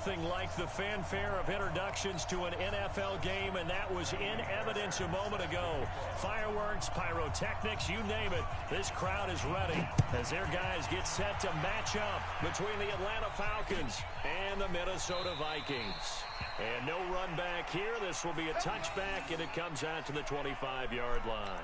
nothing like the fanfare of introductions to an NFL game, and that was in evidence a moment ago. Fireworks, pyrotechnics, you name it. This crowd is ready as their guys get set to match up between the Atlanta Falcons and the Minnesota Vikings. And no run back here. This will be a touchback, and it comes out to the 25-yard line.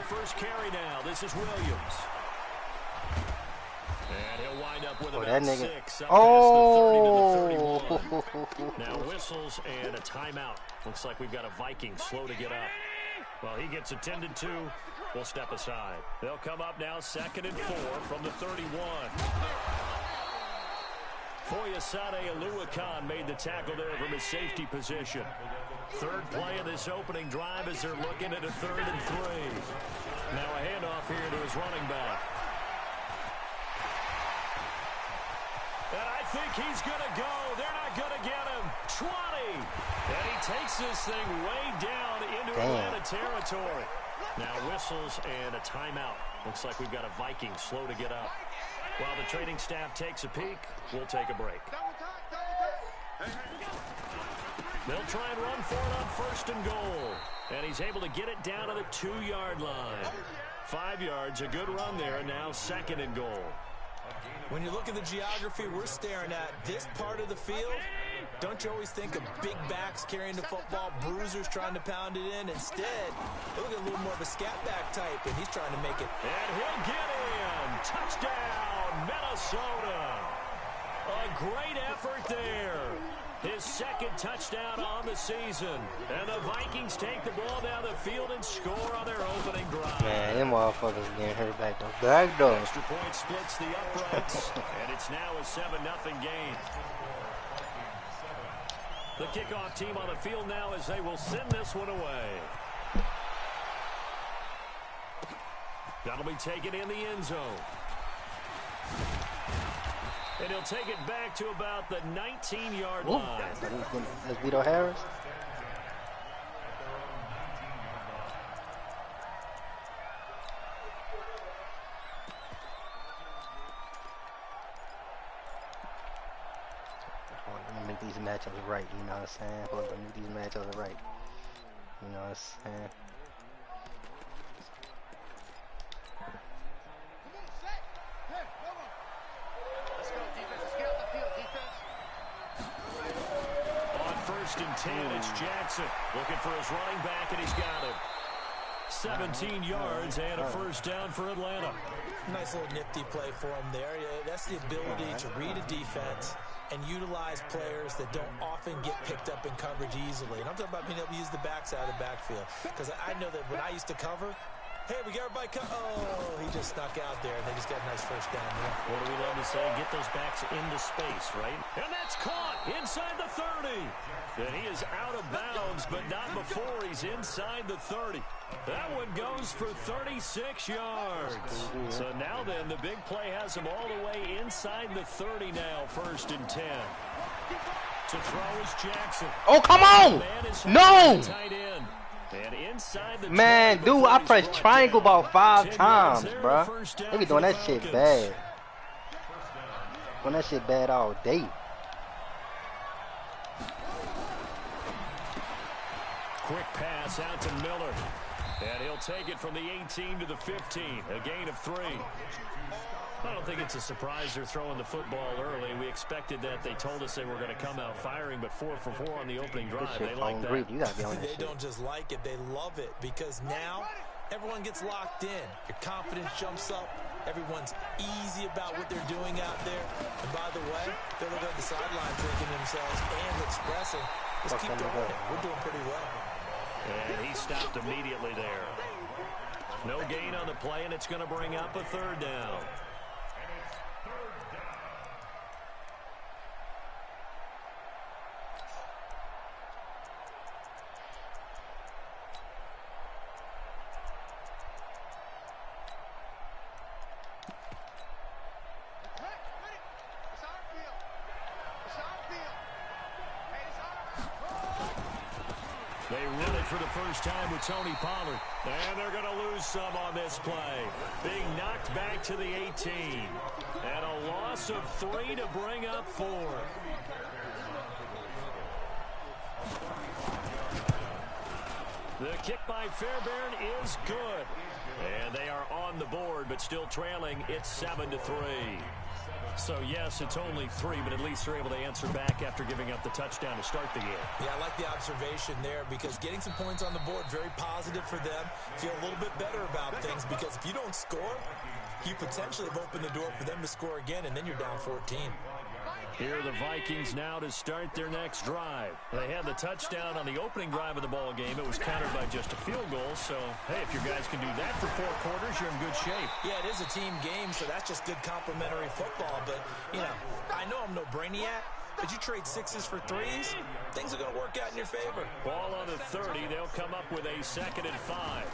First carry now. This is Williams. And he'll wind up with about 6 up past the 30 to the 31. Now whistles and a timeout. Looks like we've got a Viking slow to get up. Well, he gets attended to. We'll step aside. They'll come up now 2nd and 4 from the 31. Foyesade Wk14 made the tackle there from his safety position. Third play of this opening drive as they're looking at a 3rd and 3. Now a handoff here to his running back. And I think he's going to go. They're not going to get him. 20. And he takes this thing way down into Atlanta territory. Now whistles and a timeout. Looks like we've got a Viking slow to get up. While the training staff takes a peek, we'll take a break. They'll try and run for it on 1st and goal. And he's able to get it down to the 2-yard line. 5 yards, a good run there, and now 2nd and goal. When you look at the geography we're staring at, this part of the field, don't you always think of big backs carrying the football, bruisers trying to pound it in? Instead, they look at a little more of a scat back type, and he's trying to make it. And he'll get in. Touchdown, Minnesota. A great effort there. His 2nd touchdown on the season. And the Vikings take the ball down the field and score on their opening drive. Man, them motherfuckers getting hurt back though. Back door. Extra point splits the uprights. And it's now a 7-0 game. The kickoff team on the field now as they will send this one away. That'll be taken in the end zone. And he'll take it back to about the 19-yard line. That's Vito Harris. Make these matchups right, you know what I'm saying? Hold on, make these matchups right. You know what I'm saying? On 1st and 10, it's Jackson looking for his running back, and he's got him. 17 yards and a 1st down for Atlanta. Nice little nifty play for him there. Yeah, that's the ability to read a defense and utilize players that don't often get picked up in coverage easily. And I'm talking about being able to use the backside of the backfield. Because I know that when I used to cover, hey, we got everybody oh, he just snuck out there, and they just got a nice 1st down there. What do we love to say? Get those backs into space, right? And that's caught inside the 30. And he is out of bounds, but not before he's inside the 30. That one goes for 36 yards. So now then, the big play has him all the way inside the 30 now, 1st and 10. To throw is Jackson. Oh, come on! No! Tight end. And inside the man, dude, I pressed triangle about 5 times, bro. They be doing that shit bad. Doing that shit bad all day. Quick pass out to Miller. And he'll take it from the 18 to the 15. A gain of 3. I don't think it's a surprise they're throwing the football early. We expected that. They told us they were going to come out firing, but 4 for 4 on the opening drive. They like that. You gotta be on they don't just like it, they love it, because now everyone gets locked in. Your confidence jumps up. Everyone's easy about what they're doing out there. And by the way, they're looking at the sideline thinking to themselves and expressing, let's keep going. We're doing pretty well. And he stopped immediately there. No gain on the play, and it's going to bring up a 3rd down. They run it for the first time with Tony Pollard. And they're going to lose some on this play. Being knocked back to the 18. And a loss of 3 to bring up 4. The kick by Fairbairn is good. And they are on the board, but still trailing. It's 7-3. So, yes, it's only 3, but at least they're able to answer back after giving up the touchdown to start the game. Yeah, I like the observation there because getting some points on the board, very positive for them. Feel a little bit better about things because if you don't score, you potentially have opened the door for them to score again, and then you're down 14. Here are the Vikings now to start their next drive. They had the touchdown on the opening drive of the ball game. It was countered by just a field goal. So, hey, if your guys can do that for 4 quarters, you're in good shape. Yeah, it is a team game, so that's just good complementary football. But, you know, I know I'm no brainiac, but you trade 6s for 3s, things are going to work out in your favor. Ball on the 30. They'll come up with a 2nd and 5.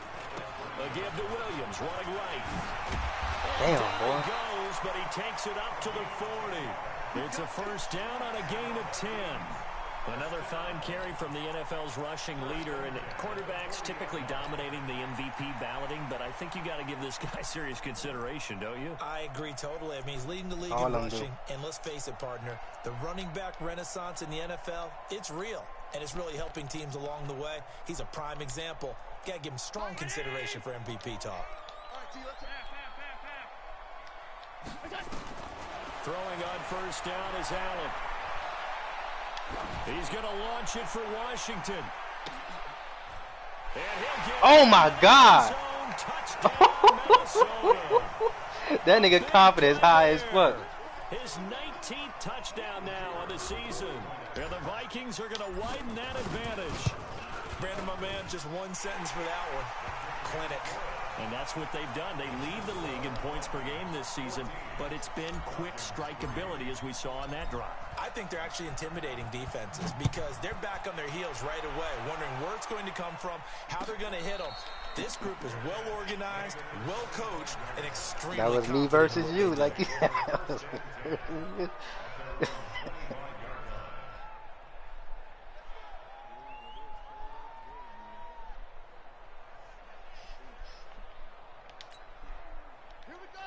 A give to Williams, running right. Damn, boy. boy. He goes, but he takes it up to the 40. It's a first down on a gain of 10. Another fine carry from the NFL's rushing leader, and quarterbacks typically dominating the MVP balloting, but I think you got to give this guy serious consideration, don't you? I agree totally. I mean, he's leading the league in rushing, and let's face it, partner, the running back renaissance in the NFL, it's real, and it's really helping teams along the way. He's a prime example. Got to give him strong consideration for MVP talk. Throwing on first down is Allen. He's going to launch it for Washington. And he'll get oh, my God. That nigga confidence high as fuck. His 19th touchdown now on the season. And the Vikings are going to widen that advantage. Brandon, my man, just one sentence for that one. Clinic. And that's what they've done. They lead the league in points per game this season, but it's been quick strike ability as we saw on that drive. I think they're actually intimidating defenses because they're back on their heels right away, wondering where it's going to come from, how they're going to hit them. This group is well organized, well coached, and extremely That was me versus you, like you said.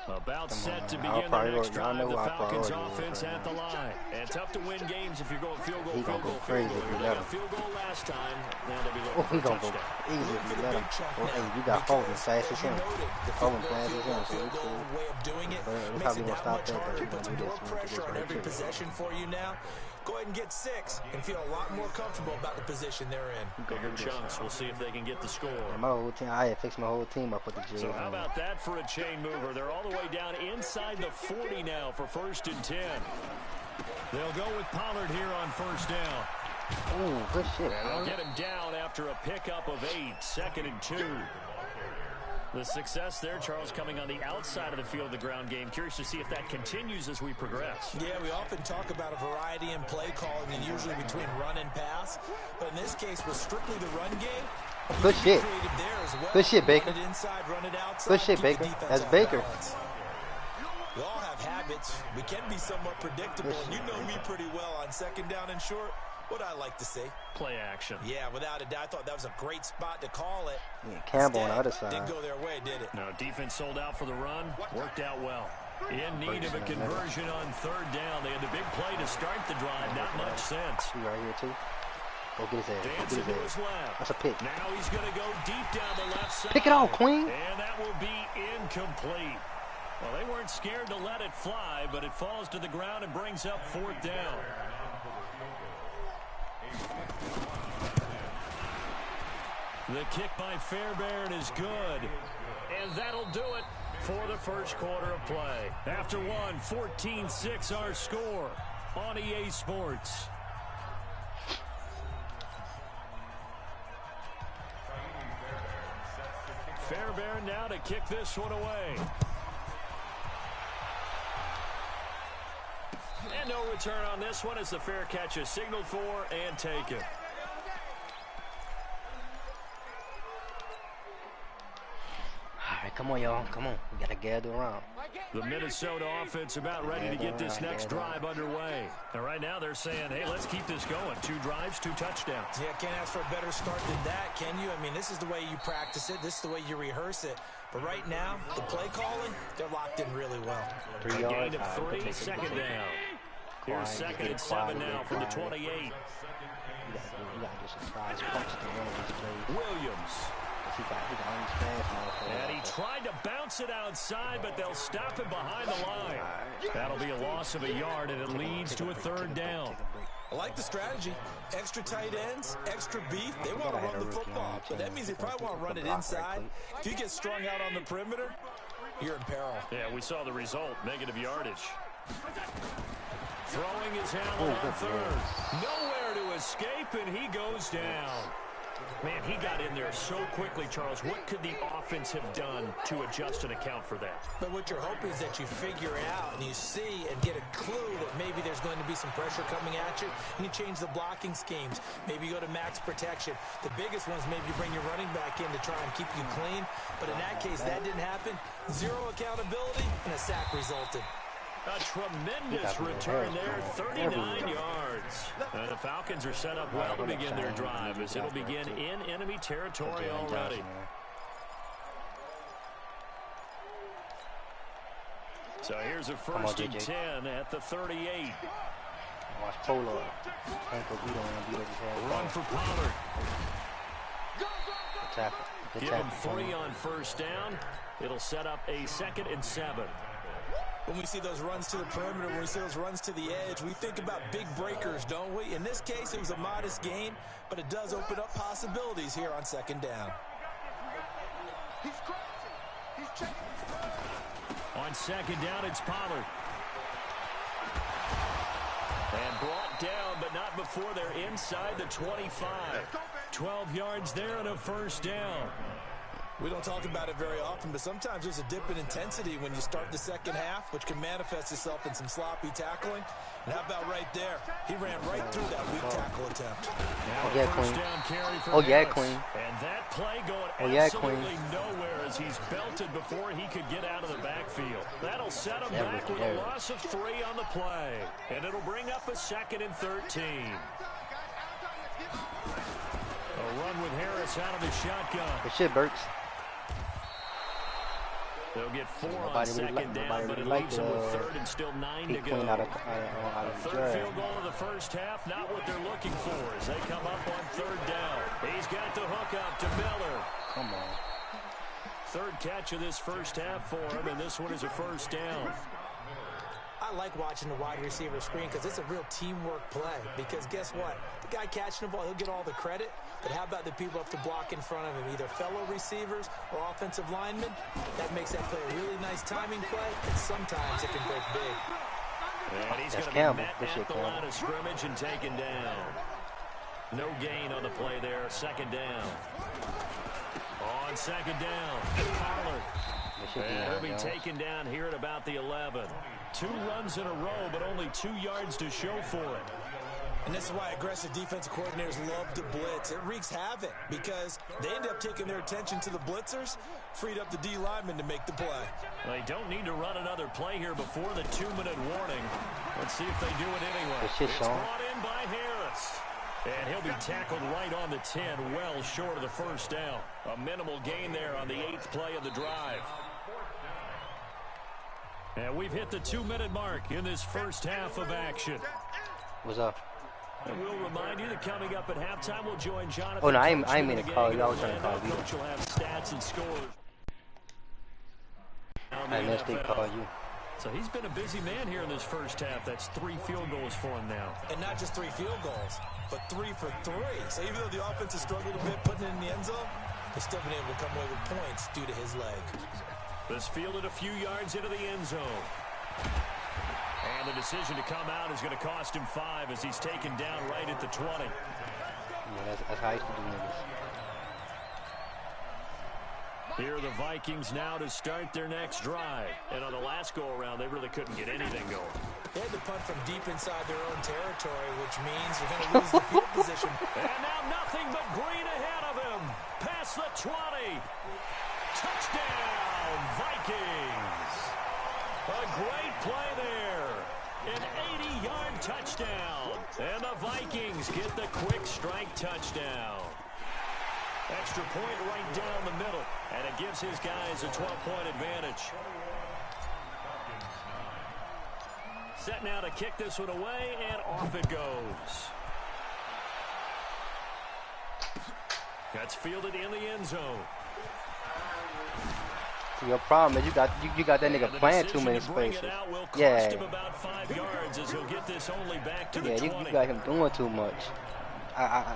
About set to begin the next drive. The Falcons offense at the line. And tough to win games if you're going field goal, field goal, field goal. They got a field goal last time. Now they'll be looking for a touchdown. Easy if you let him. Hey, you got Fulton fast as him. Fulton fast as him, so we cool. We're probably going to stop that, but we're going to do this. Pressure on every possession for you now. Go ahead and get 6 and feel a lot more comfortable about the position they're in. Bigger chunks. We'll see if they can get the score. My whole team, I had fixed my whole team up with the J's. So how about that for a chain mover? They're all the way down inside the 40 now for 1st and 10. They'll go with Pollard here on first down. Ooh, good shit. And they'll get him down after a pickup of 8. 2nd and 2. The success there, Charles, coming on the outside of the field of the ground game. Curious to see if that continues as we progress. Yeah, we often talk about a variety in play calling and usually between run and pass. But in this case, with strictly the run game, good shit. Well. Good shit, Baker. Run it inside, run it outside, good shit, Baker. That's Baker. Balance. We all have habits. We can be somewhat predictable. And you know me pretty well on 2nd down and short. What I like to see. Play action. Yeah, without a doubt. I thought that was a great spot to call it. Yeah, Campbell on the other side. Didn't go their way, did it? No, defense sold out for the run. Worked out well. In need of a conversion on 3rd down. They had the big play to start the drive. Not much sense. He right here, too. Go get his ass. Dancing to his left. That's a pick. Now he's going to go deep down the left side. Pick it off, Queen. And that will be incomplete. Well, they weren't scared to let it fly, but it falls to the ground and brings up 4th down. The kick by Fairbairn is good. And that'll do it for the first quarter of play. After one, 14-6 our score on EA Sports. Fairbairn now to kick this one away. And no return on this one as the fair catch is signaled for and taken. All right, come Come on, y'all. Come on. We got to gather around. The Minnesota offense about ready to get this next drive underway. And right now they're saying, hey, let's keep this going. 2 drives, 2 touchdowns. Yeah, can't ask for a better start than that, can you? I mean, this is the way you practice it. This is the way you rehearse it. But right now, the play calling, they're locked in really well. 3 A yards. gain of 3, 2nd down. Here's 2nd and 7 now from the 28. You got to get some prize punch to one of these plays. Williams. He got fast, and he tried to bounce it outside, but they'll stop it behind the line. That'll be a loss of a yard, and it leads to a 3rd down. I like the strategy. Extra tight ends, extra beef. They want to run the football, but that means they probably want to run it inside. If you get strung out on the perimeter, you're in peril. Yeah, we saw the result, negative yardage. Throwing his hammer on 3rd. Nowhere to escape, and he goes down. Man, he got in there so quickly, Charles. What could the offense have done to adjust and account for that? But what you're hoping is that you figure it out and you see and get a clue that maybe there's going to be some pressure coming at you, and you change the blocking schemes. Maybe you go to max protection. The biggest one is maybe you bring your running back in to try and keep you clean. But in that case, that didn't happen. 0 accountability, and a sack resulted. A tremendous return there, 39 yards. And the Falcons are set up well to begin their drive as it'll begin in enemy territory already. So here's a 1st and 10 at the 38. Watch Polo. Run for Pollard. Good Give him 3 on 1st down. It'll set up a 2nd and 7. When we see those runs to the perimeter, when we see those runs to the edge, we think about big breakers, don't we? In this case, it was a modest gain, but it does open up possibilities here on 2nd down. On 2nd down, it's Pollard. And brought down, but not before they're inside the 25. 12 yards there and a 1st down. We don't talk about it very often, but sometimes there's a dip in intensity when you start the 2nd half, which can manifest itself in some sloppy tackling. And how about right there? He ran right through that weak tackle attempt. Now Queen. Harris. Queen. And that play going absolutely nowhere as he's belted before he could get out of the backfield. That'll set him back with a loss of 3 on the play. And it'll bring up a 2nd and 13. A run with Harris out of the shotgun. Good shit, Burks. They'll get 4 on 2nd down, but it leaves them with 3rd and still 9 to go. A 3rd field goal of the 1st half, not what they're looking for as they come up on 3rd down. He's got the hook up to Miller. Come on. 3rd catch of this 1st half for him, and this one is a 1st down. I like watching the wide receiver screen because it's a real teamwork play. Because guess what? The guy catching the ball, he'll get all the credit. But how about the people up to block in front of him, either fellow receivers or offensive linemen? That makes that play a really nice timing play, and sometimes it can break big. And he's going to be met at the line of scrimmage and taken down. No gain on the play there, 2nd down. On 2nd down, Pollard. And he'll be taken down here at about the 11. 2 runs in a row, but only 2 yards to show for it. And this is why aggressive defensive coordinators love to blitz. It wreaks havoc because they end up taking their attention to the blitzers, freed up the D lineman to make the play. Well, they don't need to run another play here before the 2-minute warning. Let's see if they do it anyway. It's brought in by Harris. And he'll be tackled right on the 10, well short of the 1st down. A minimal gain there on the 8th play of the drive. And we've hit the 2-minute mark in this 1st half of action. What's up? And we'll remind you that coming up at halftime, we'll join Jonathan. Oh, no, I ain't mean to call you. I was trying to call you. Coach will have stats and scores. I missed it, call you. So he's been a busy man here in this 1st half. That's 3 field goals for him now. And not just 3 field goals, but 3 for 3. So even though the offense has struggled a bit putting it in the end zone, they've still been able to come away with points due to his leg. This fielded a few yards into the end zone. And the decision to come out is going to cost him 5 as he's taken down right at the 20. Yeah, that's how I used to do niggas. Here are the Vikings now to start their next drive. And on the last go-around, they really couldn't get anything going. They had to punt from deep inside their own territory, which means you're going to lose the field position. And now nothing but green ahead of him. Past the 20. Touchdown, Vikings. A great play there. An 80-yard touchdown. And the Vikings get the quick strike touchdown. Extra point right down the middle. And it gives his guys a 12-point advantage. Set now to kick this one away, and off it goes. That's fielded in the end zone. Your problem is you got that nigga playing too many spaces. Yeah. You got him doing too much. I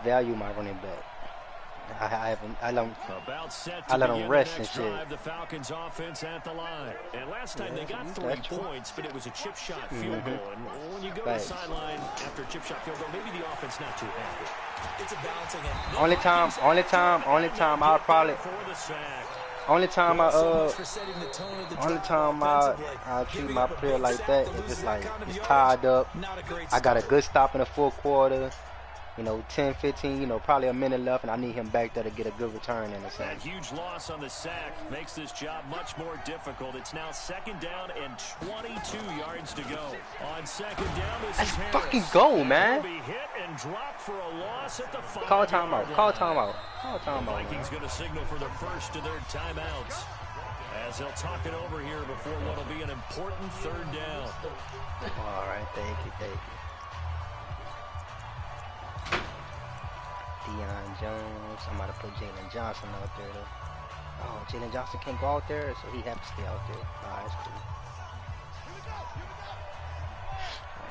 value my running back. I let him rest and shit. The Falcons offense at the line. And last time they got 3 points, but it was a chip shot field goal. And when you go to the sideline after a chip shot field goal, maybe the offense not too happy. It's a balancing act. Only time I'll probably I treat my player like that is just like he's tied up. I got a good stop in the fourth quarter. 10, 15, probably a minute left, and I need him back there to get a good return in the second. That huge loss on the sack makes this job much more difficult. It's now second down and 22 yards to go. On second down, this is Harris. Fucking go, man. Be hit and dropped for a loss at the 5-yard line. Call timeout. The Vikings going to signal for the first of their timeouts as they'll talk it over here before what will be an important third down. All right, thank you. Deion Jones. I'm about to put Jalen Johnson out there, though. Oh, Jalen Johnson can't go out there, so he has to stay out there. That's cool.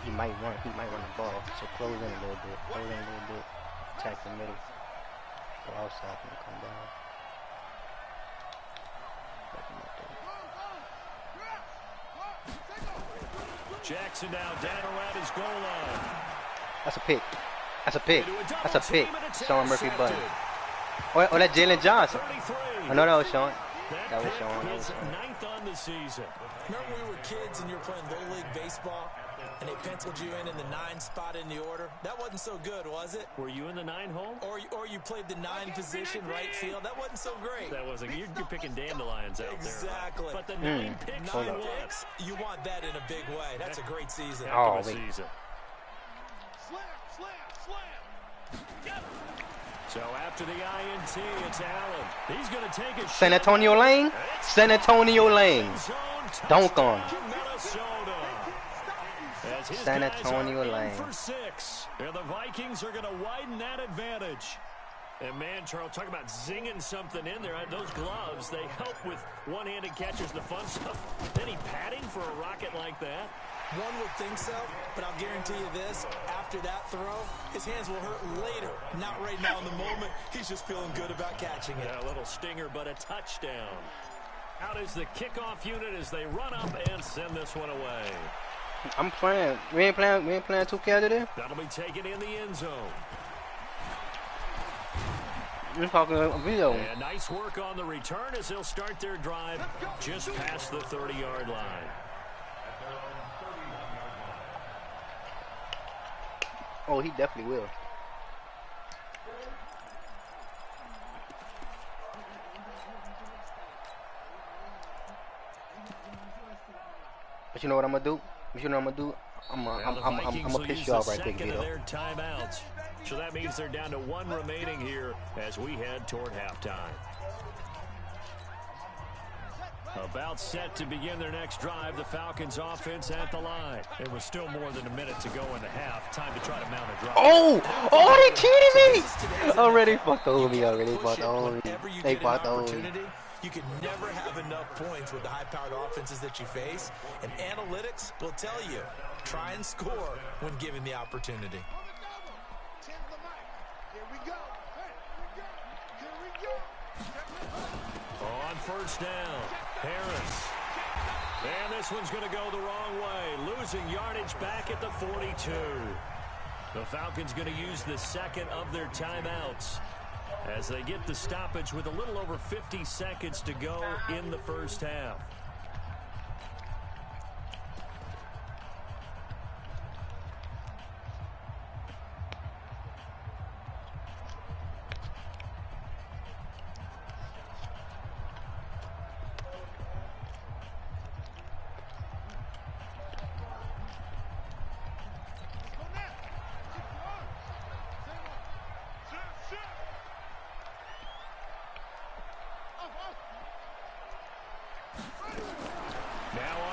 He might run the ball, so close in a little bit. Attack the middle. Go outside and come down. Jackson now down around his goal line. That's a pick. Sean Murphy button. Oh, that's Jalen Johnson. Oh, no, that was Sean. That was Sean. Ninth on the season. Remember we were kids and you were playing Little League Baseball, and they penciled you in the 9 spot in the order? That wasn't so good, was it? Were you in the 9 hole? Or you played the 9 position right field? That wasn't so great. That wasn't. You're picking dandelions out there. Exactly. But the 9 picks, you want that in a big way. That's a great season. Season. So after the INT, it's Allen. He's going to take a San Antonio Lane. Dunk on. San Antonio Lane. For 6. And the Vikings are going to widen that advantage. And man, Charles, talk about zinging something in there. Those gloves, they help with one-handed catches, the fun stuff. Any padding for a rocket like that? One would think so, but I'll guarantee you this. After that throw, his hands will hurt later. Not right now in the moment. He's just feeling good about catching it. Yeah, a little stinger, but a touchdown. Out is the kickoff unit as they run up and send this one away. I'm playing. We ain't playing 2K out of there? That'll be taken in the end zone. We're talking a video. And nice work on the return as they'll start their drive just past the 30-yard line. Oh, he definitely will. But you know what I'm gonna do? I'm gonna piss you off right quick, Vito. Their timeouts. So that means they're down to 1 remaining here as we head toward halftime. About set to begin their next drive, the Falcons offense at the line. It was still more than a minute to go in the half. Time to try to mount a drive. Oh, they cheated me! Already fucked over me already. They fucked over me. You can never have enough points with the high-powered offenses that you face. And analytics will tell you, try and score when given the opportunity. On first down, Harris. And this one's going to go the wrong way. Losing yardage back at the 42. The Falcons going to use the second of their timeouts as they get the stoppage with a little over 50 seconds to go in the first half.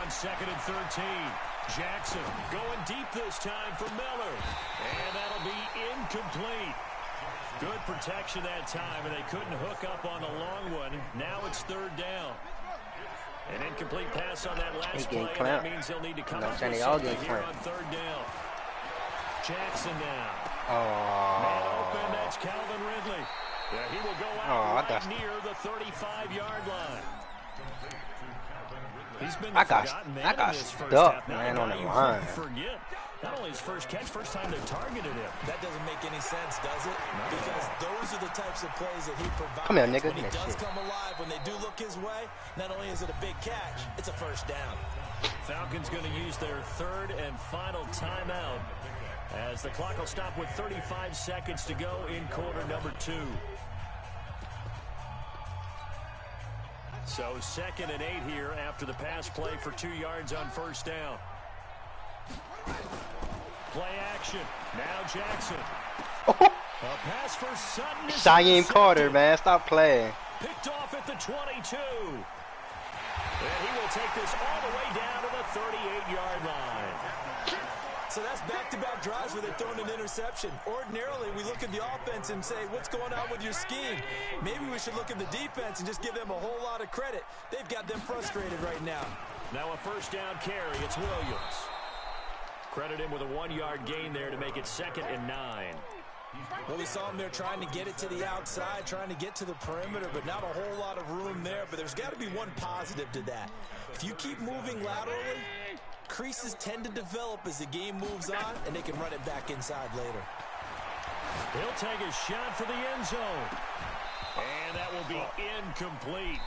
on 2nd and 13. Jackson going deep this time for Miller. And that'll be incomplete. Good protection that time, and they couldn't hook up on the long one. Now it's 3rd down. An incomplete pass on that last play, and that means they'll need to come up with something here on 3rd down. Jackson now. Man open, that's Calvin Ridley. Yeah, he will go out right near the 35-yard line. He's been the forgotten man in this first half. Man, on the line. Forget. Not only his first catch, first time they targeted him. That doesn't make any sense, does it? Because those are the types of plays that he provides. Come here, nigga. When he does come alive, when they do look his way, not only is it a big catch, it's a first down. Falcons going to use their 3rd and final timeout as the clock will stop with 35 seconds to go in quarter number 2. So 2nd and 8 here after the pass play for 2 yards on first down. Play action. Now Jackson. A pass for Sutton. Shaheem Carter, man. Stop playing. Picked off at the 22. And he will take this all the way down to the 38-yard line. So that's back-to-back drives where they're throwing an interception. Ordinarily, we look at the offense and say, what's going on with your scheme? Maybe we should look at the defense and just give them a whole lot of credit. They've got them frustrated right now. Now a first down carry. It's Williams. Credit him with a 1-yard gain there to make it 2nd and 9. Well, we saw him there trying to get it to the outside, trying to get to the perimeter, but not a whole lot of room there. But there's got to be one positive to that. If you keep moving laterally, creases tend to develop as the game moves on, and they can run it back inside later. He'll take a shot for the end zone. And that will be incomplete.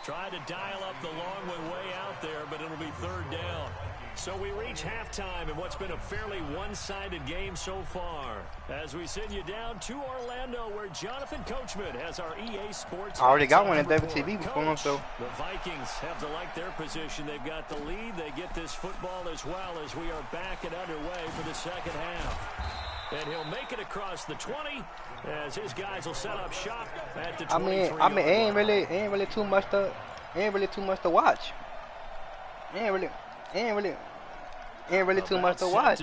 Tried to dial up the long way out there, but it'll be 3rd down. So we reach halftime in what's been a fairly one-sided game so far. As we send you down to Orlando, where Jonathan Coachman has our EA Sports. I already got one at WTV before him, so. The Vikings have to like their position. They've got the lead. They get this football as well as we are back and underway for the 2nd half. And he'll make it across the 20 as his guys will set up shop at the 23. I mean, ain't really too much to watch. Ain't really too much to watch.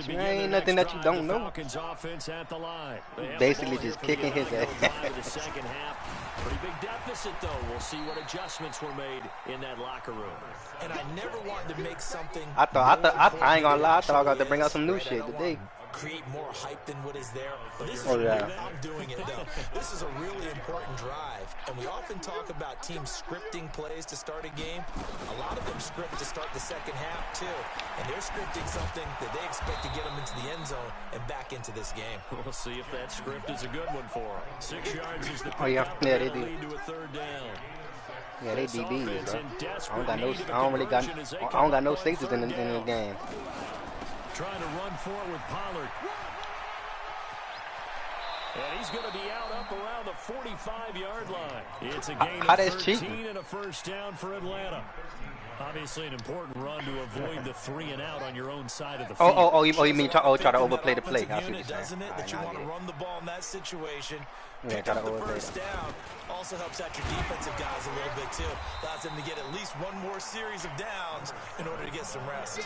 Man, ain't nothing that you don't know. Basically just kicking his ass. Pretty big deficit, though. We'll see what adjustments were made in that locker room. And I never wanted to make something. I ain't gonna lie. I thought I was going to bring out some new shit today. Create more hype than what is there. But this I'm doing it, though. This is a really important drive. And we often talk about teams scripting plays to start a game. A lot of them script to start the 2nd half, too. And they're scripting something that they expect to get them into the end zone and back into this game. We'll see if that script is a good one for them. 6 yards is the they do. Lead to a 3rd down. Yeah, they DBs, bro. I don't got no safeties in the game. Trying to run forward with Pollard. And he's going to be out up around the 45-yard line. It's a gain of 13 and a first down for Atlanta. Obviously an important run to avoid the 3 and out on your own side of the field. You mean try to overplay the play. I see what you're saying. Doesn't it, that you want to run the ball in that situation. Yeah, Pick up the first down. Also helps out your defensive guys a little bit, too. Allows them to get at least one more series of downs in order to get some rest.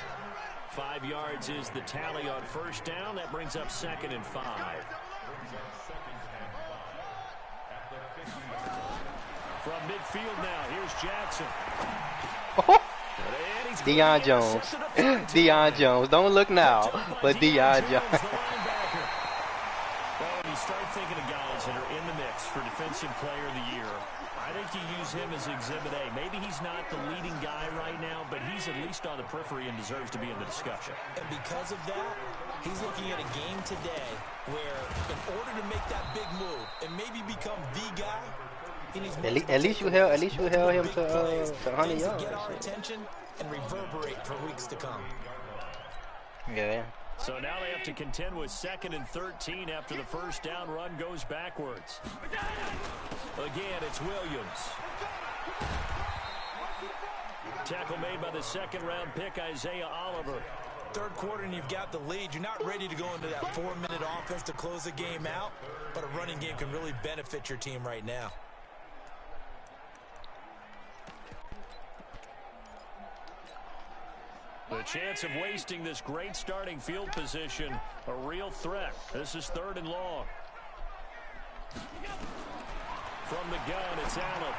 5 yards is the tally on first down. That brings up 2nd and 5. From midfield now, here's Jackson. Deion Jones. Deion Jones. Don't look now, but Deion Jones. Well, when you start thinking of guys that are in the mix for Defensive Player of the Year, I think you use him as Exhibit A. Maybe he's not the leading guy right now, but he's at least on the periphery and deserves to be in the discussion. And because of that, he's looking at a game today where in order to make that big move and maybe become the guy, at least you held him to 100 yards. Get our attention and reverberate for weeks to come. Yeah. So now they have to contend with 2nd and 13 after the first down run goes backwards. Again, it's Williams. Tackle made by the 2nd-round pick, Isaiah Oliver. 3rd quarter and you've got the lead. You're not ready to go into that 4-minute offense to close the game out, but a running game can really benefit your team right now. The chance of wasting this great starting field position, a real threat. This is 3rd and long. From the gun, it's Allen.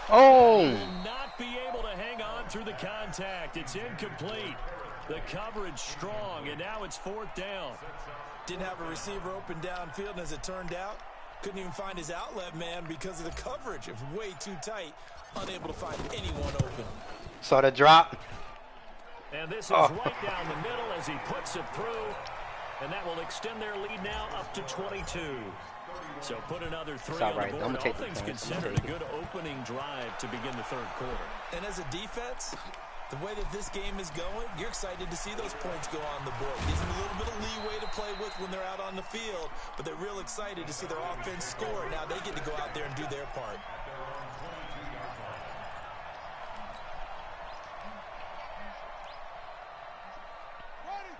Oh! He will not be able to hang on through the contact. It's incomplete. The coverage strong, and now it's 4th down. Didn't have a receiver open downfield, and as it turned out, couldn't even find his outlet man because of the coverage. It was way too tight, unable to find anyone open. Saw the drop. And this is right down the middle as he puts it through, and that will extend their lead now up to 22. So put another 3 on the board. All things considered, a good opening drive to begin the 3rd quarter. And as a defense, the way that this game is going, you're excited to see those points go on the board. Gives them a little bit of leeway to play with when they're out on the field, but they're real excited to see their offense score. Now they get to go out there and do their part.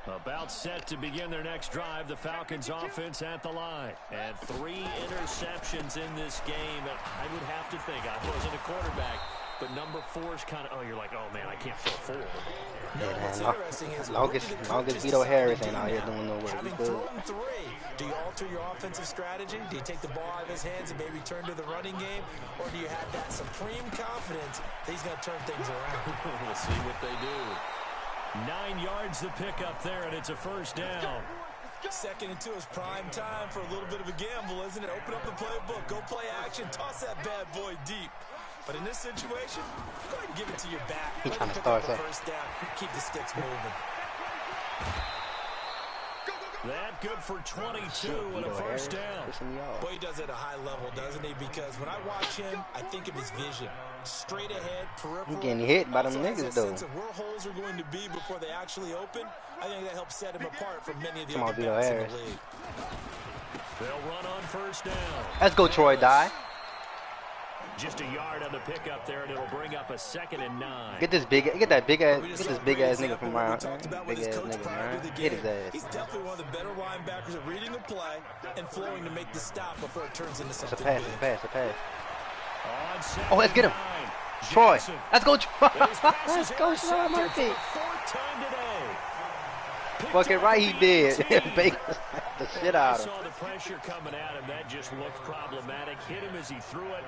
About set to begin their next drive, the Falcons offense at the line. And 3 interceptions in this game. I would have to think, I wasn't a quarterback, but number 4 is kind of, you're like, oh man, I can't throw 4. As long as Vito Harris ain't out here doing no work, he's good. Do you alter your offensive strategy? Do you take the ball out of his hands and maybe turn to the running game? Or do you have that supreme confidence that he's going to turn things around? We'll see what they do. 9 yards to pick up there, and it's a 1st down. 2nd and 2 is prime time for a little bit of a gamble, isn't it? Open up the playbook, go play action, toss that bad boy deep. But in this situation, go ahead and give it to your back. He's trying to start that. 1st down, keep the sticks moving. That good for 22 and a 1st down. Boy, he does it at a high level, doesn't he? Because when I watch him, I think of his vision. Straight ahead, peripheral. He getting hit by them niggas, though. Sense of where holes are going to be before they actually open. I think that helps set him apart from many of the other backs in the league. They'll run on 1st down. Let's go, Troy Dye. Just a yard on the pickup there, and it'll bring up a 2nd and 9. Get this big ass nigga from around. Big ass nigga, man. Hit his ass. He's definitely one of the better linebackers at reading the play and flowing to make the stop before it turns into something big. It's a pass. Oh, let's get him. Troy. Let's go, Troy. Let's go, Troy Murphy. Fucking right he did. Baker the shit out of him. Saw the pressure coming at him. That just looked problematic. Hit him as he threw it,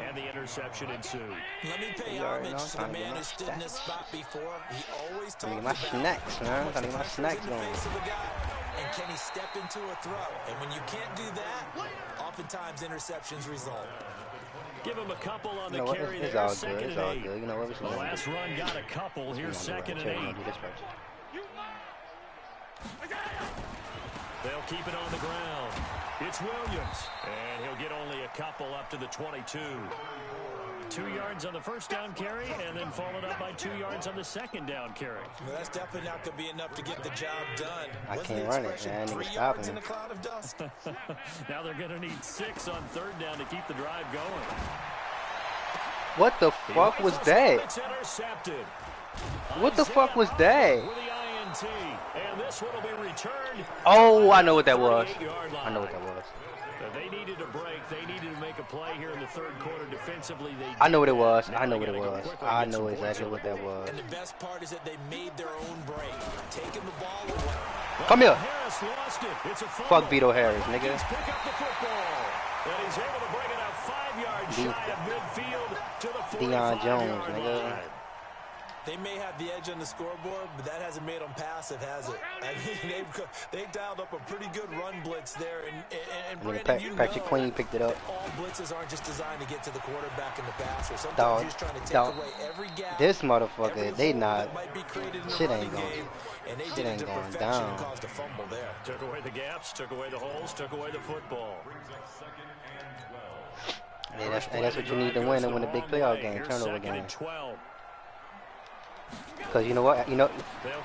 and the interception ensued. Let me pay homage to the man who stood in this spot before. He always talked about my snacks, man. I need my snacks going. And can he step into a throw? And when you can't do that, oftentimes interceptions result. Give him a couple on the carry there. It's all good. It's all good. You know what? The last run got a couple. Here's 2nd and 8. They'll keep it on the ground. It's Williams. And he'll get only a couple up to the 22. 2 yards on the 1st down carry, and then followed up by 2 yards on the 2nd down carry. Well, that's definitely not going to be enough to get the job done. I can't run it, man. 3 yards in a cloud of dust. Now they're going to need 6 on 3rd down to keep the drive going. What the fuck was that? It's intercepted. What the fuck was that? With the INT, and this one will be returned. Oh, I know what that was. I know what that was. They needed a break. They needed to make a play here in the 3rd quarter defensively. I know what it was. I know what it was. I know exactly what that was. And the best part is that they made their own break, taking the ball away. Come here. Harris lost it. It's a fuck Vito Harris, nigga. Pick up the football. And he's able to bring it out 5 yards shy of midfield to the 45-yard Deion Jones, nigga. line. They may have the edge on the scoreboard, but that hasn't made them passive, has it? I mean, they dialed up a pretty good run blitz there. And Brandon, Patrick Queen picked it up. All blitzes aren't just designed to get to the quarterback and the passer. Sometimes you're just trying to take away every gap. This motherfucker, they not. Shit ain't going down. Caused a fumble there. Took away the gaps, took away the holes, took away the football. Hey, that's what you need to win and win a big playoff game, turnover game. 12. Because you know what? They'll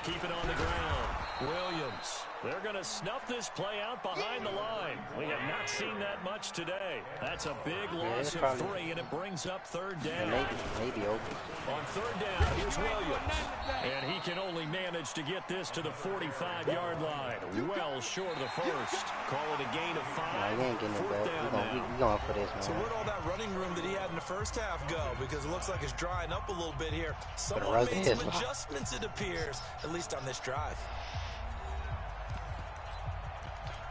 keep it on the ground. Williams. They're going to snuff this play out behind the line. We have not seen that much today. That's a big loss of 3, and it brings up 3rd down. Maybe open. On 3rd down, here's Williams. And he can only manage managed to get this to the 45-yard line. Well short of the first. Call it a gain of 5. Nah, he ain't getting it back. He's going for this, man. So where'd all that running room that he had in the first half go? Because it looks like it's drying up a little bit here. Someone made some adjustments, it appears, at least on this drive.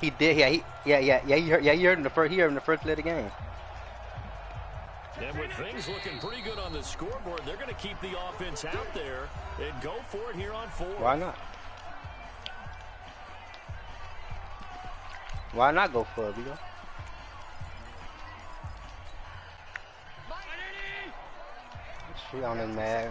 He did, yeah. He heard in the first play of the game. And with things looking pretty good on the scoreboard, they're going to keep the offense out there and go for it here on 4. Why not? Why not go for it, Vito? She on his man.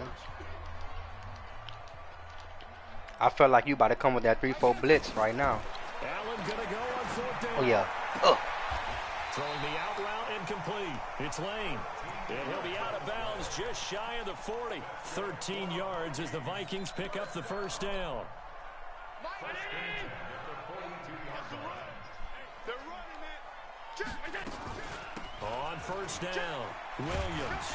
I felt like you about to come with that 3-4 blitz right now. Allen gonna go on 4th down. Oh yeah. Throwing the out route incomplete. It's Lane. And he'll be out of bounds just shy of the 40. 13 yards as the Vikings pick up the first down. On first down, Williams.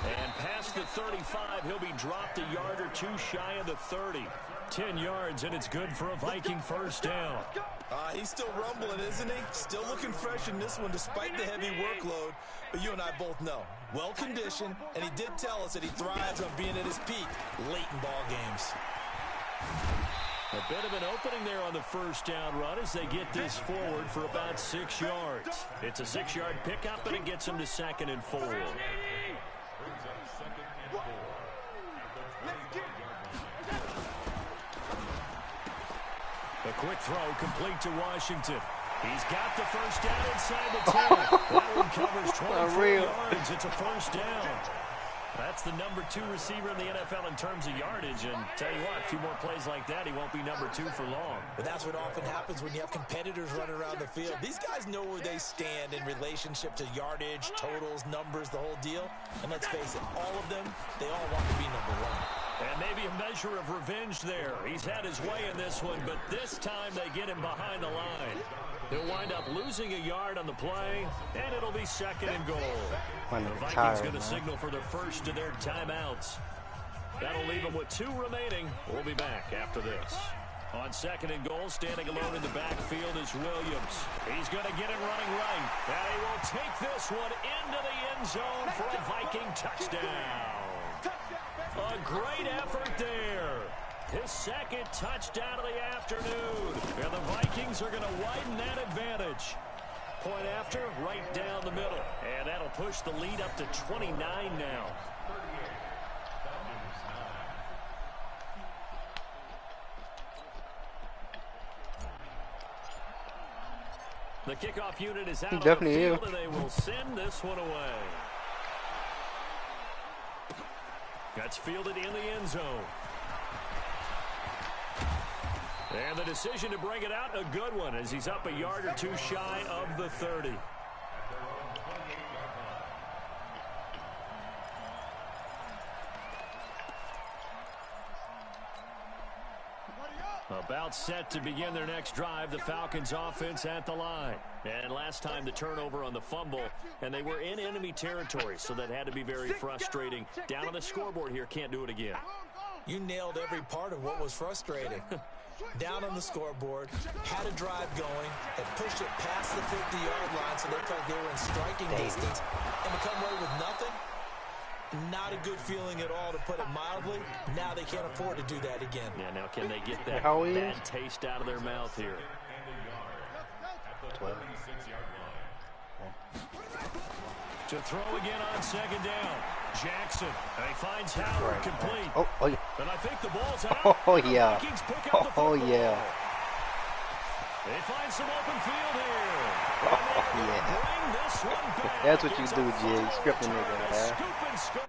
And past the 35, he'll be dropped a yard or 2 shy of the 30. 10 yards, and it's good for a Viking first down. He's still rumbling, isn't he? Still looking fresh in this one despite the heavy workload. But you and I both know, well-conditioned, and he did tell us that he thrives on being at his peak late in ball games. A bit of an opening there on the first down run as they get this forward for about 6 yards. It's a 6-yard pickup, and it gets them to 2nd and 4. A quick throw complete to Washington. He's got the first down inside the 10. That one covers 24 yards. It's a first down. That's the number 2 receiver in the NFL in terms of yardage. And tell you what, a few more plays like that, he won't be number 2 for long. But that's what often happens when you have competitors running around the field. These guys know where they stand in relationship to yardage, totals, numbers, the whole deal. And let's face it, all of them, they all want to be number 1. And maybe a measure of revenge there. He's had his way in this one, but this time they get him behind the line. He'll wind up losing a yard on the play, and it'll be 2nd and goal. The Vikings going to signal for their first of their timeouts. That'll leave them with 2 remaining. We'll be back after this. On 2nd and goal, standing alone in the backfield is Williams. He's going to get it running right. And he will take this one into the end zone for a Viking touchdown. A great effort there. His 2nd touchdown of the afternoon. And the Vikings are going to widen that advantage. Point after, right down the middle. And that'll push the lead up to 29 now. The kickoff unit is out on the field, and they will send this one away. That's fielded in the end zone. And the decision to bring it out, a good one, as he's up a yard or 2 shy of the 30. About set to begin their next drive, the Falcons offense at the line. And last time the turnover on the fumble, and they were in enemy territory, so that had to be very frustrating. Down on the scoreboard here, can't do it again. You nailed every part of what was frustrating. Down on the scoreboard, had a drive going, had pushed it past the 50-yard line so they felt they were in striking distance, and to come away with nothing, not a good feeling at all, to put it mildly. Now they can't afford to do that again. Yeah, now can they get that bad taste out of their mouth here? 12. To throw again on 2nd down. Jackson, and he finds Howard complete. Oh, yeah. And I think the ball's out. Oh, yeah. Vikings pick up the Oh, yeah. They find some open field here. Oh, yeah. Bring this one back. That's what you do, Jay. You script the nigga, man. Scoop and score.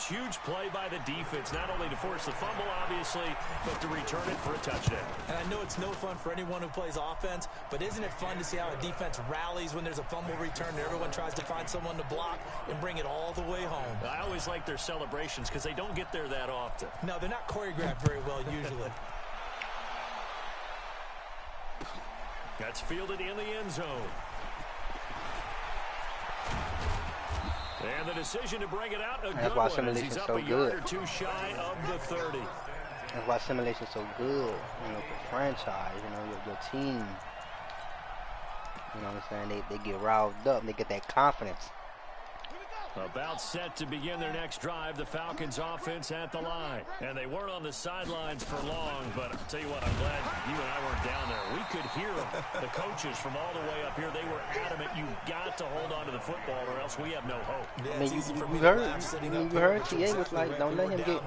Huge play by the defense, not only to force the fumble, obviously, but to return it for a touchdown. And I know it's no fun for anyone who plays offense, but isn't it fun to see how a defense rallies when there's a fumble return and everyone tries to find someone to block and bring it all the way home? I always like their celebrations because they don't get there that often. No, they're not choreographed very well usually. That's fielded in the end zone. And the decision to bring it out, a That's good why one, as simulation's he's up so a yard good. or two shy of the 30. That's why simulation's so good, you know, for franchise, you know, your team. You know what I'm saying? They get riled up, and they get that confidence. About set to begin their next drive, the Falcons offense at the line. And they weren't on the sidelines for long, but I'll tell you what, I'm glad you and I weren't down there. We could hear them, the coaches from all the way up here. They were adamant, you got to hold on to the football or else we have no hope. Yeah, I mean, you heard TA was like, don't let him get,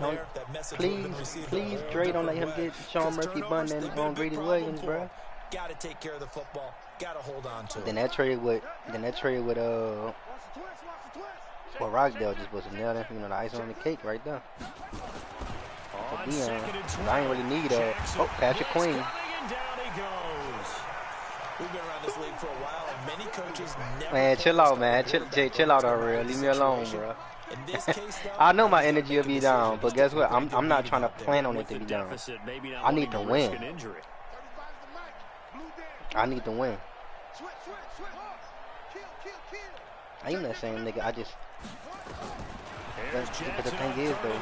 please, Dre, don't let him get Sean Murphy Bunting on Grady Williams, bro. Got to take care of the football. Got to hold on to it. Then that trade with well, Rockdale just was another, you know, the icing on the cake right there. On second and 12, I ain't really need Patrick Queen. And down he goes. We've been around this league for a while, and many coaches never. Man, chill out, man. Chill out on real. Leave me alone, bro. In this case, though, I know my energy will be down, but guess what? I'm not trying to plan on it to be down. I need to win. I need to win. I ain't that same nigga. I just. But the thing is though,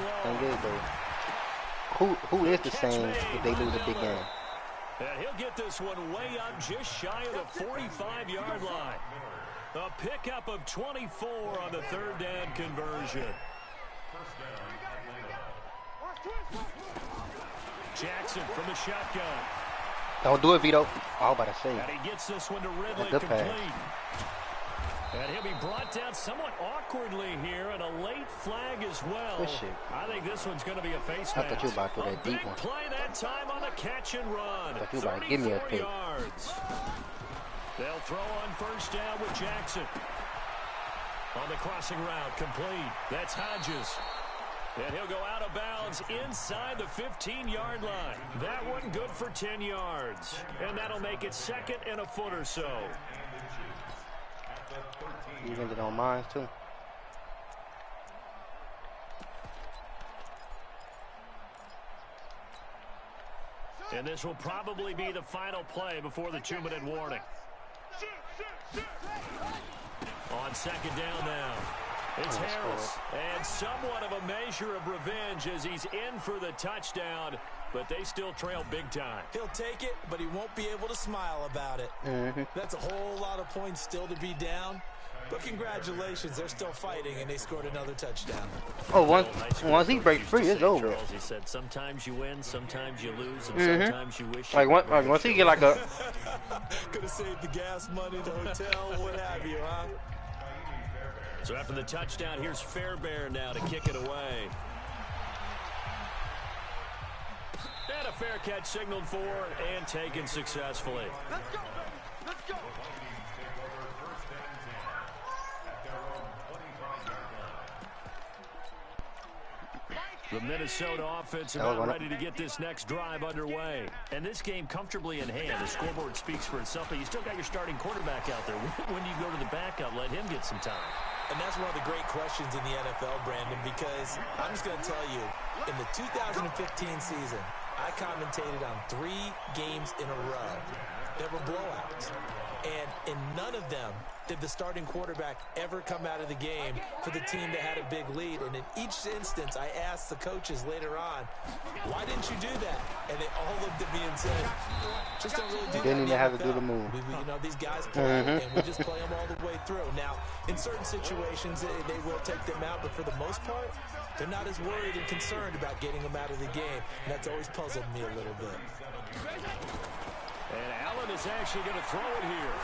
who is the same if they lose a big game? And he'll get this one way up just shy of the 45-yard line. A pickup of 24 on the third down conversion. Jackson from the shotgun. Don't do it, Vito. I was about to say. And he gets this one to Ridley Good complete. pass. And he'll be brought down somewhat awkwardly here, and a late flag as well. Good shit. I think this one's going to be a face mask. I thought you were about to do that deep big one. play that time on the catch and run. I thought you were about to give me a 34 pick. yards. They'll throw on first down with Jackson. On the crossing route, complete. That's Hodges. And he'll go out of bounds inside the 15-yard line. That one good for 10 yards. And that'll make it second and a foot or so. You can get on mine too. And this will probably be the final play before the 2-minute warning. On second down now. It's Harris. And somewhat of a measure of revenge as he's in for the touchdown. But they still trail big time. He'll take it, but he won't be able to smile about it. That's a whole lot of points still to be down. But congratulations, they're still fighting, and they scored another touchdown. Oh, once he breaks free, it's over. Charles, he said, sometimes you win, sometimes you lose, and sometimes you wish. Like once he get like a. Could have saved the gas money, the hotel, what have you, huh? So after the touchdown, here's Fairbairn now to kick it away. And a fair catch signaled for and taken successfully. Let's go. Let's go. The Minnesota offense about ready to get this next drive underway. And this game comfortably in hand. The scoreboard speaks for itself, but you still got your starting quarterback out there. When do you go to the backup? Let him get some time. And that's one of the great questions in the NFL, Brandon, because I'm just going to tell you, in the 2015 season, I commentated on 3 games in a row that were blowouts. And in none of them did the starting quarterback ever come out of the game for the team that had a big lead. And in each instance, I asked the coaches later on, why didn't you do that? And they all looked at me and said, just don't really do that. Didn't even have to do the move. You know, these guys play, and we just play them all the way through. Now, in certain situations, they will take them out, but for the most part, they're not as worried and concerned about getting them out of the game. And that's always puzzled me a little bit. And Allen is actually going to throw it here.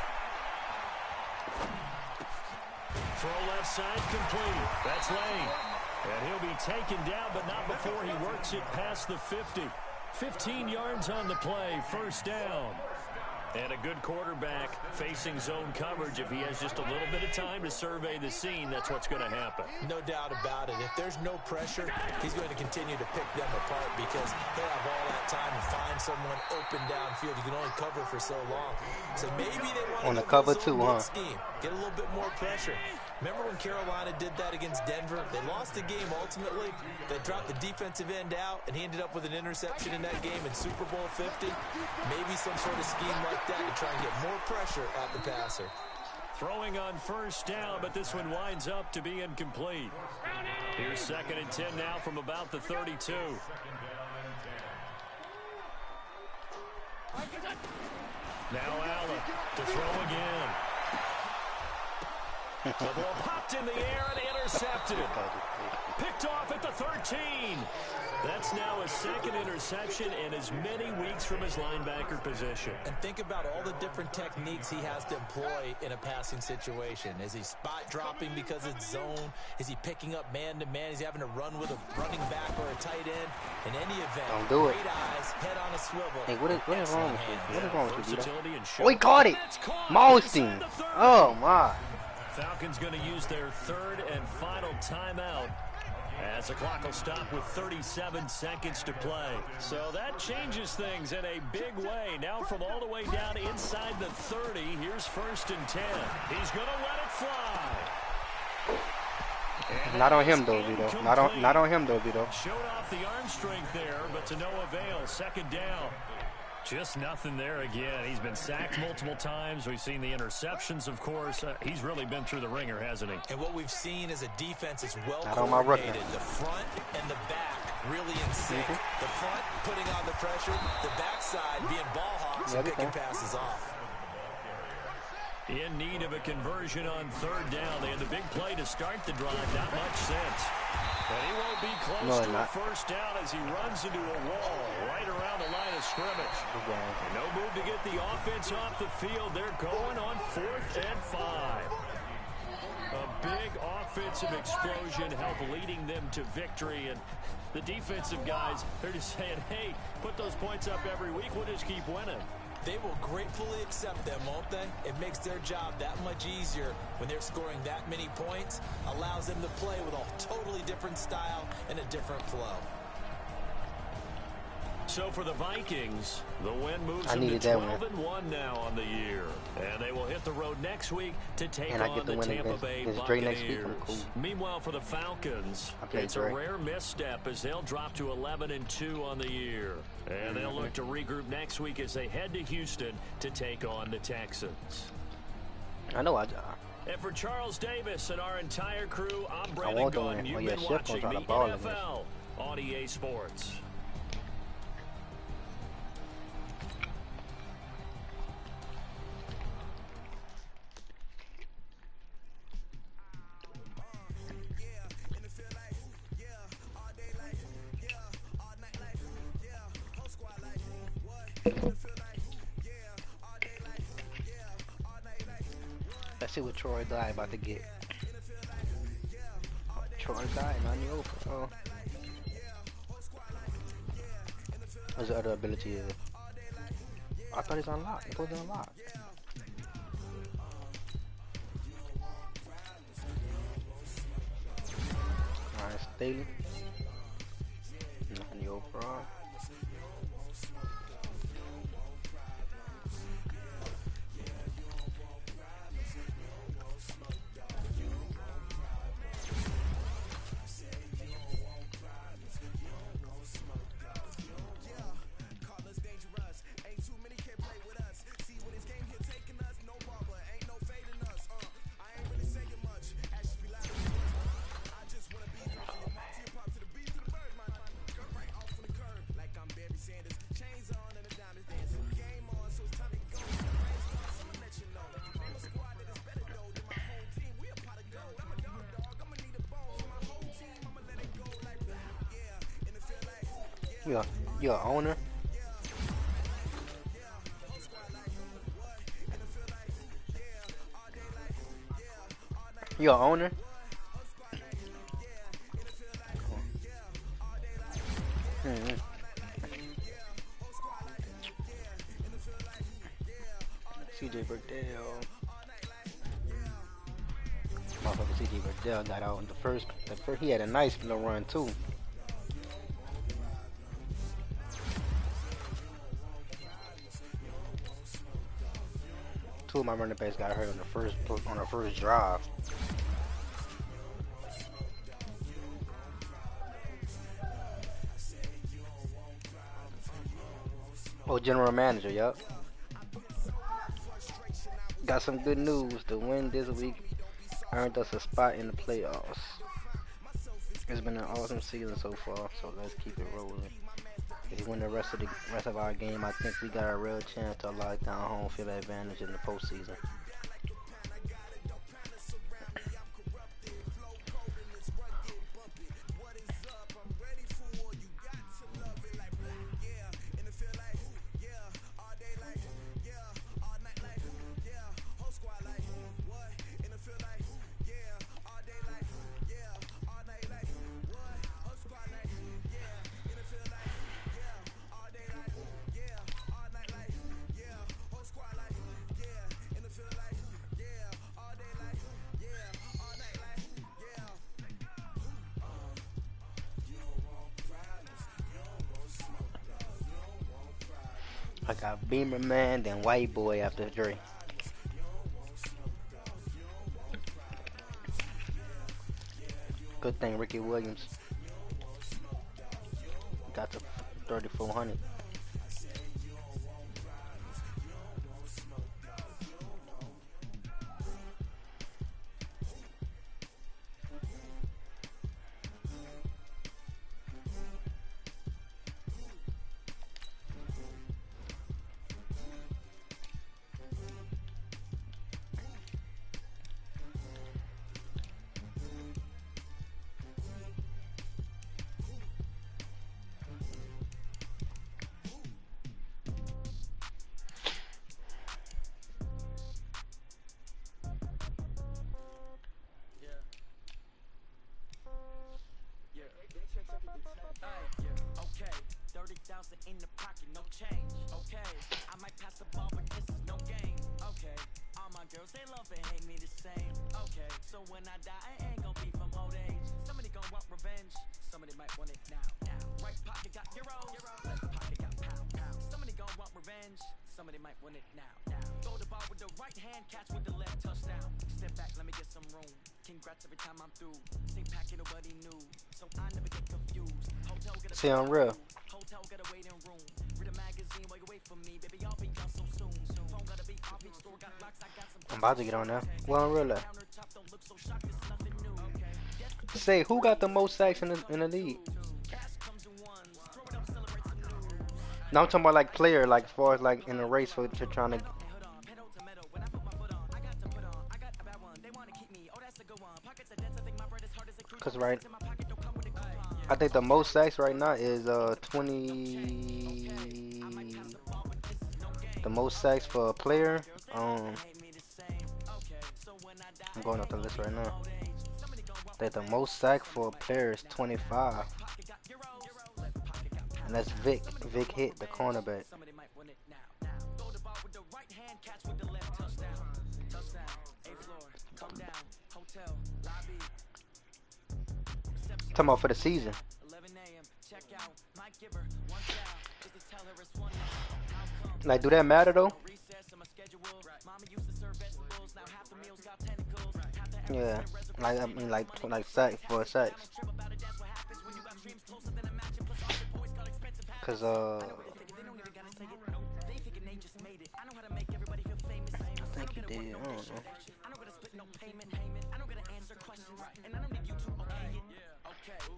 Throw left side complete. That's Lane. And he'll be taken down, but not before he works it past the 50. 15 yards on the play, first down. And a good quarterback facing zone coverage. If he has just a little bit of time to survey the scene, that's what's going to happen. No doubt about it. If there's no pressure, he's going to continue to pick them apart because he'll have all that time to find someone open downfield. You can only cover for so long. So maybe they want to cover too, scheme. Get a little bit more pressure. Remember when Carolina did that against Denver? They lost the game ultimately. They dropped the defensive end out, and he ended up with an interception in that game in Super Bowl 50. Maybe some sort of scheme like that to try and get more pressure at the passer. Throwing on first down, but this one winds up to be incomplete. Here's 2nd and 10 now from about the 32. Now Allen to throw again. The ball popped in the air and intercepted. Picked off at the 13. That's now his 2nd interception in as many weeks from his linebacker position. And think about all the different techniques he has to employ in a passing situation. Is he spot dropping because it's zone? Is he picking up man-to-man? Is he having to run with a running back or a tight end? In any event, don't do it. great eyes, head on a swivel. Hey, what is wrong with you? What is wrong with you, Versatility and Oh, he caught it! Malstein! Oh, my. Falcons going to use their 3rd and final timeout as the clock will stop with 37 seconds to play. So that changes things in a big way. Now from all the way down inside the 30, here's 1st and 10. He's going to let it fly. And not on him, though, Vito. Not on him, though, Vito. Showed off the arm strength there, but to no avail. 2nd down. Just nothing there again. He's been sacked multiple times. We've seen the interceptions, of course. He's really been through the ringer, hasn't he? And what we've seen is a defense is well Not on my coordinated. The front and the back really in sync. The front putting on the pressure. The backside being ball hawks and picking passes off. In need of a conversion on 3rd down. They had the big play to start the drive. Not much sense. But he won't be close to a first down as he runs into a wall right around the line of scrimmage. No move to get the offense off the field. They're going on 4th and 5. A big offensive explosion helped leading them to victory. And the defensive guys, they're just saying, hey, put those points up every week. We'll just keep winning. They will gratefully accept them, won't they? It makes their job that much easier when they're scoring that many points. Allows them to play with a totally different style and a different flow. So for the Vikings, the win moves them to 12-1 now on the year. And they will hit the road next week to take on the Tampa Bay Buccaneers. Meanwhile, for the Falcons, it's a rare misstep as they'll drop to 11-2 on the year. And they'll look to regroup next week as they head to Houston to take on the Texans. I know. And for Charles Davis and our entire crew, I'm Brandon Gunn. You've been watching the NFL on EA Sports. Let's see what Troy Dye about to get. Troy Dye, not the open. Oh. What's the other ability is? I thought it's unlocked. It wasn't unlocked. Alright, Staley. Nothing the overall. You're an owner? You're an owner? CJ Burdell. Motherfucker CJ Burdell got out in the first. He had a nice little run too. Two of my running backs got hurt on the first drive. Oh, general manager, yup. Got some good news. The win this week earned us a spot in the playoffs. It's been an awesome season so far, so let's keep it rolling. If we win the rest of our game, I think we got a real chance to lock down home field advantage in the postseason. I got Beamer Man, then White Boy after Dre. Good thing Ricky Williams got to 3,400. Okay, 30,000 in the pocket, no change. Okay, I might pass the ball, but this is no game. Okay, all my girls, they love and hate me the same. Okay, so when I die, I ain't gonna be from old age. Somebody gon' want revenge, somebody might want it now. Right pocket got euros, left pocket got pound. Somebody gon' want revenge, somebody might want it now. Throw the ball with the right hand, catch with the left, touchdown. Step back, let me get some room. Congrats every time I'm through. Same packet, nobody knew, so I never get confused. Hotel, get a See, I'm real. Hotel, get a waiting room. Read a magazine while you wait for me, baby. I'll be gone so soon. Phone gotta be off, each store got locks. I got some. I'm about to get on there. Well, I'm real. Say, who got the most sacks in the league? No, I'm talking about like player, like as far as like in the race for you're trying to. Cause right, I think the most sacks right now is 20. The most sacks for a player. I'm going up the list right now. I think the most sacks for a player is 25. And that's Vic. Vic hit the cornerback. Talking about for the season. Like, do that matter though? Yeah, like I mean, like sack for sacks. Cause I think he did. I don't know.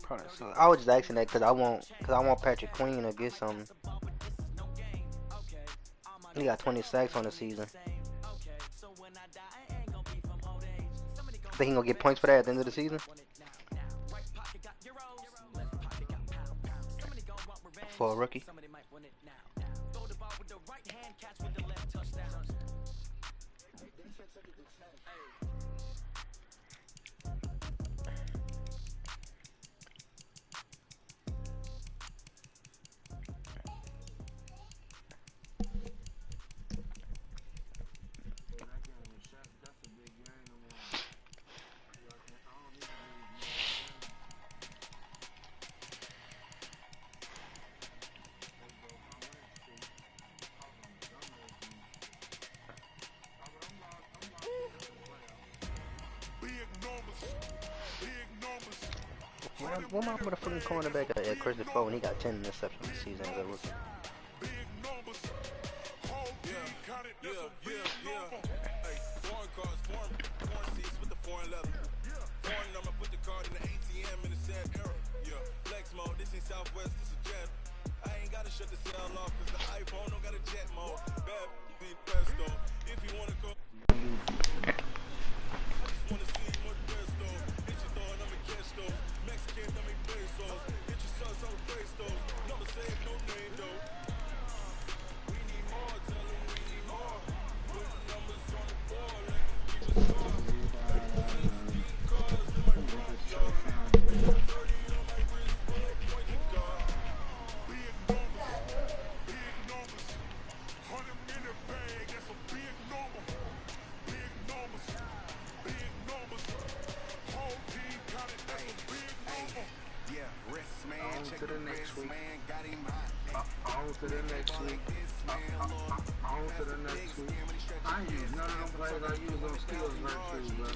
Probably so. I was just asking that because I want Patrick Queen to get some. He got 20 sacks on the season. I think he gonna get points for that at the end of the season. For a rookie. What my motherfucking cornerback at Christopher when he got 10 interceptions this season as a rookie? To the next week. On to the next week. On to the next week. I use none of them plays I use on skills virtues, bro.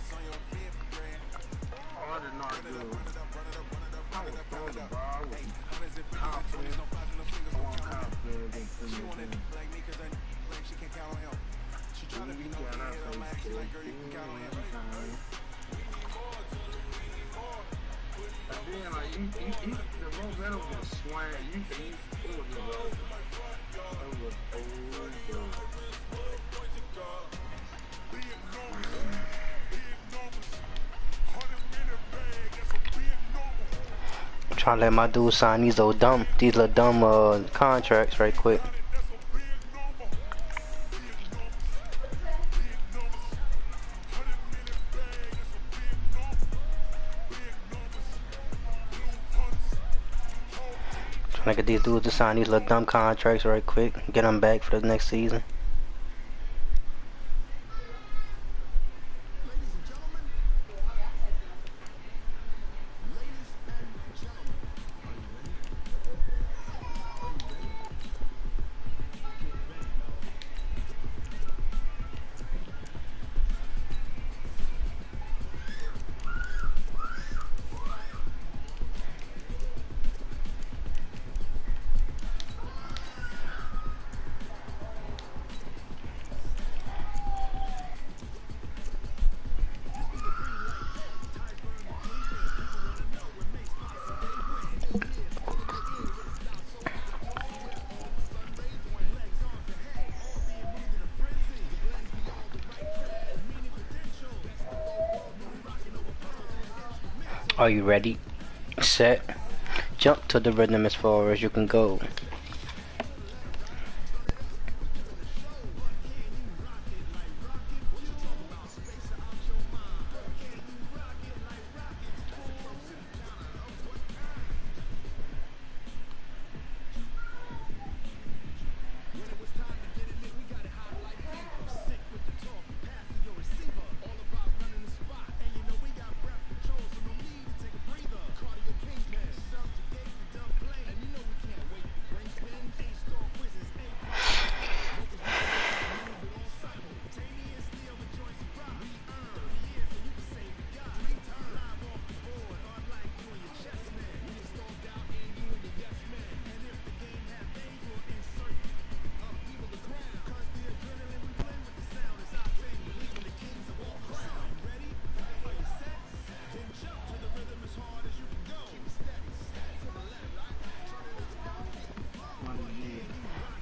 Oh, I did not do it. I was throwing the ball. I was confident. I was confident against them. You got our face. And then, like, the momentum was swaying. It was just over. It was over. I'm trying to let my dude sign these little dumb contracts right quick. Trying to get these dudes to sign these little dumb contracts right quick. Get them back for the next season. Are you ready? Set. Jump to the rhythm as far as you can go.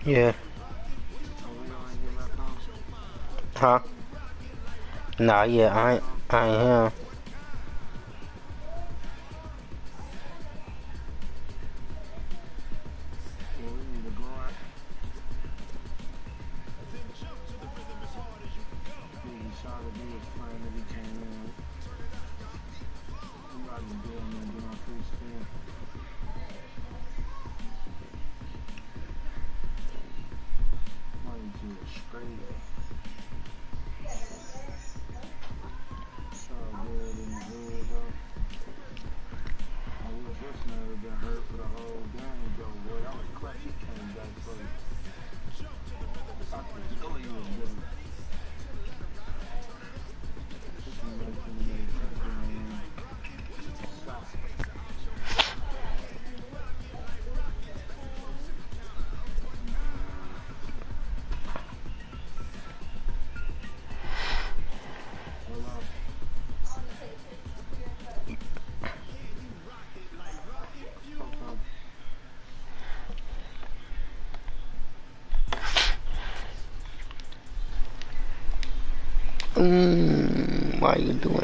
Yeah. Huh? Nah, yeah, I ain't him. Why are you doing